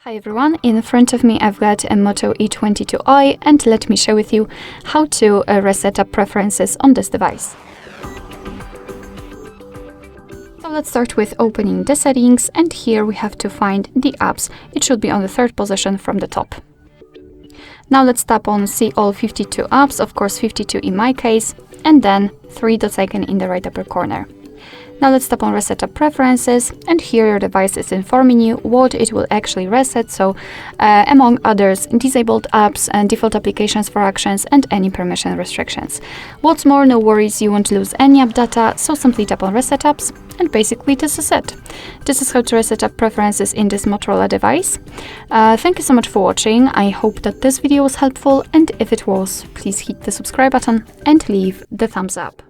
Hi everyone, in front of me I've got a Moto E22i and let me share with you how to reset up preferences on this device. So let's start with opening the settings, and here we have to find the apps. It should be on the third position from the top. Now let's tap on see all 52 apps, of course 52 in my case, and then 3 dots icon in the right upper corner. Now let's tap on Reset Up Preferences, and here your device is informing you what it will actually reset, so among others, disabled apps and default applications for actions and any permission restrictions. What's more, no worries, you won't lose any app data, so simply tap on Reset Apps, and basically this is it. This is how to reset up preferences in this Motorola device. Thank you so much for watching. I hope that this video was helpful, and if it was, please hit the subscribe button and leave the thumbs up.